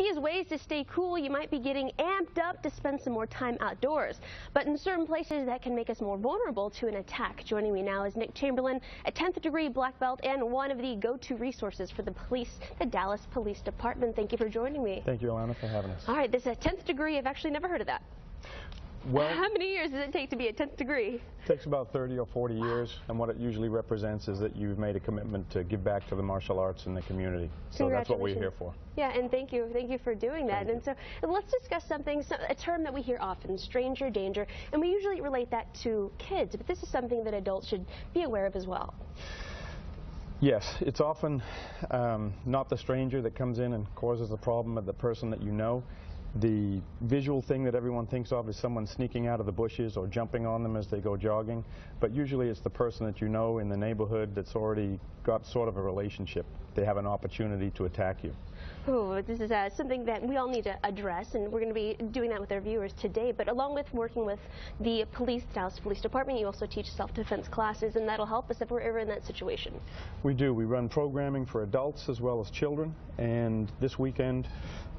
these ways to stay cool, you might be getting amped up to spend some more time outdoors. But in certain places, that can make us more vulnerable to an attack. Joining me now is Nick Chamberlain, a 10th degree black belt and one of the go-to resources for the police, the Dallas Police Department. Thank you for joining me. Thank you, Alana, for having us. All right, this is a 10th degree. I've actually never heard of that. Well, how many years does it take to be a 10th degree? It takes about 30 or 40 years, and what it usually represents is that you've made a commitment to give back to the martial arts and the community. So that's what we're here for. Yeah, and thank you for doing that. And so let's discuss something, a term that we hear often, stranger danger, and we usually relate that to kids, but this is something that adults should be aware of as well. Yes, it's often not the stranger that comes in and causes the problem, but the person that you know. The visual thing that everyone thinks of is someone sneaking out of the bushes or jumping on them as they go jogging, but usually it's the person that you know in the neighborhood that's already got sort of a relationship. They have an opportunity to attack you. Oh, this is something that we all need to address, and we're going to be doing that with our viewers today. But along with working with the Dallas Police Department, you also teach self-defense classes, and that'll help us if we're ever in that situation. We do. We run programming for adults as well as children, and this weekend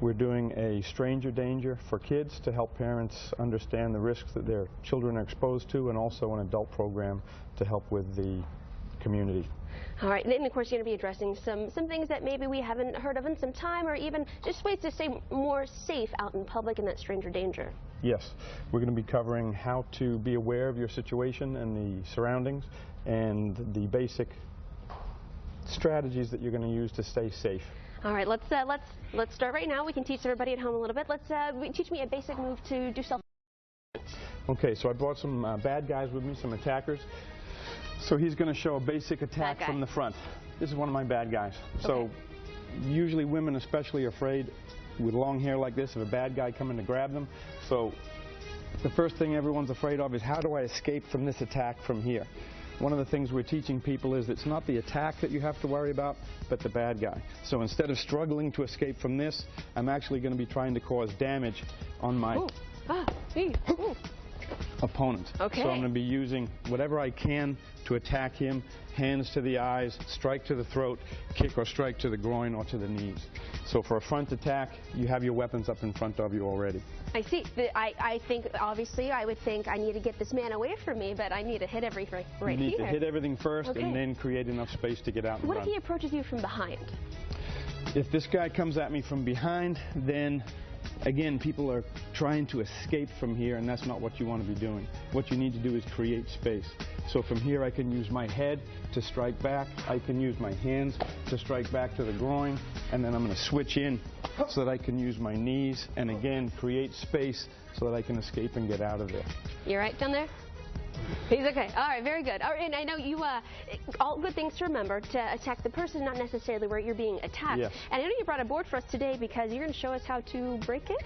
we're doing a stranger danger for kids to help parents understand the risks that their children are exposed to, and also an adult program to help with the community. All right, and then of course you're going to be addressing some things that maybe we haven't heard of in some time, or even just ways to stay more safe out in public in that stranger danger. Yes, we're going to be covering how to be aware of your situation and the surroundings, and the basic strategies that you're going to use to stay safe. All right, let's start right now. We can teach everybody at home a little bit. Teach me a basic move to do self-defense. Okay, so I brought some bad guys with me, some attackers. So he's going to show a basic attack from the front. This is one of my bad guys. Okay. So usually women especially are afraid with long hair like this of a bad guy coming to grab them. So the first thing everyone's afraid of is, how do I escape from this attack from here? One of the things we're teaching people is it's not the attack that you have to worry about, but the bad guy. So instead of struggling to escape from this, I'm actually going to be trying to cause damage on my opponent. Okay. So I'm going to be using whatever I can to attack him: hands to the eyes, strike to the throat, kick or strike to the groin or to the knees. So for a front attack, you have your weapons up in front of you already. I see. I think, obviously, I would think I need to get this man away from me, but I need to hit everything right here. You need to hit everything first, and then create enough space to get out and run. What if he approaches you from behind? If this guy comes at me from behind, then again, people are trying to escape from here, and that's not what you want to be doing. What you need to do is create space. So from here, I can use my head to strike back. I can use my hands to strike back to the groin, and then I'm going to switch in so that I can use my knees and again create space so that I can escape and get out of there. You right down there? He's okay. All right, very good. All right, and I know you, all good things to remember: to attack the person, not necessarily where you're being attacked. Yes. And I know you brought a board for us today because you're going to show us how to break it.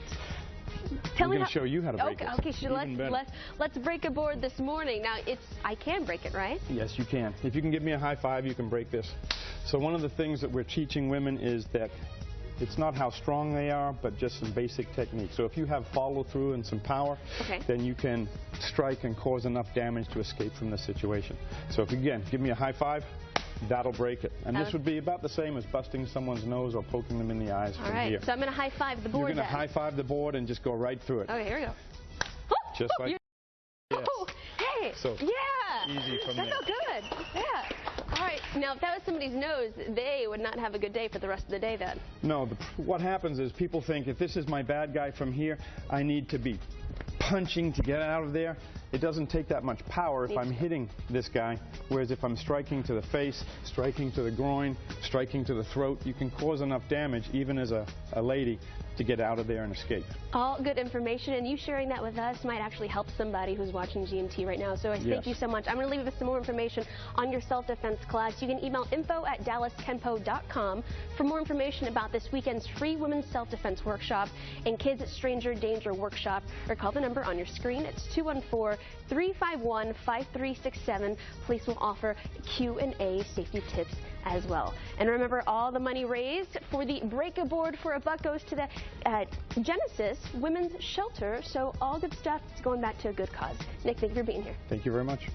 I'm going to show you how to break it. Okay, so let's break a board this morning. Now, I can break it, right? Yes, you can. If you can give me a high five, you can break this. So one of the things that we're teaching women is that it's not how strong they are, but just some basic techniques. So if you have follow-through and some power, then you can strike and cause enough damage to escape from the situation. So if, again, give me a high five, that'll break it. And this would be about the same as busting someone's nose or poking them in the eyes from here. All right, so I'm going to high five the board. You're going to high five the board and just go right through it. Okay, here we go. Just like yes. Oh, hey, so yeah. Easy from that felt good. Yeah. All right, now if that was somebody's nose, they would not have a good day for the rest of the day then. No, what happens is people think, if this is my bad guy from here, I need to be punching to get out of there. It doesn't take that much power if I'm hitting this guy, whereas if I'm striking to the face, striking to the groin, striking to the throat, you can cause enough damage, even as a lady, to get out of there and escape. All good information, and you sharing that with us might actually help somebody who's watching GMT right now. So thank you so much. I'm going to leave you with some more information on your self-defense class. You can email info@dallaskenpo.com for more information about this weekend's free women's self-defense workshop and kids stranger danger workshop, or call the number on your screen. It's 214-351-5367. Police will offer Q&A safety tips as well. And remember, all the money raised for the break-a-board for a buck goes to the Genesis Women's Shelter. So all good stuff is going back to a good cause. Nick, thank you for being here. Thank you very much.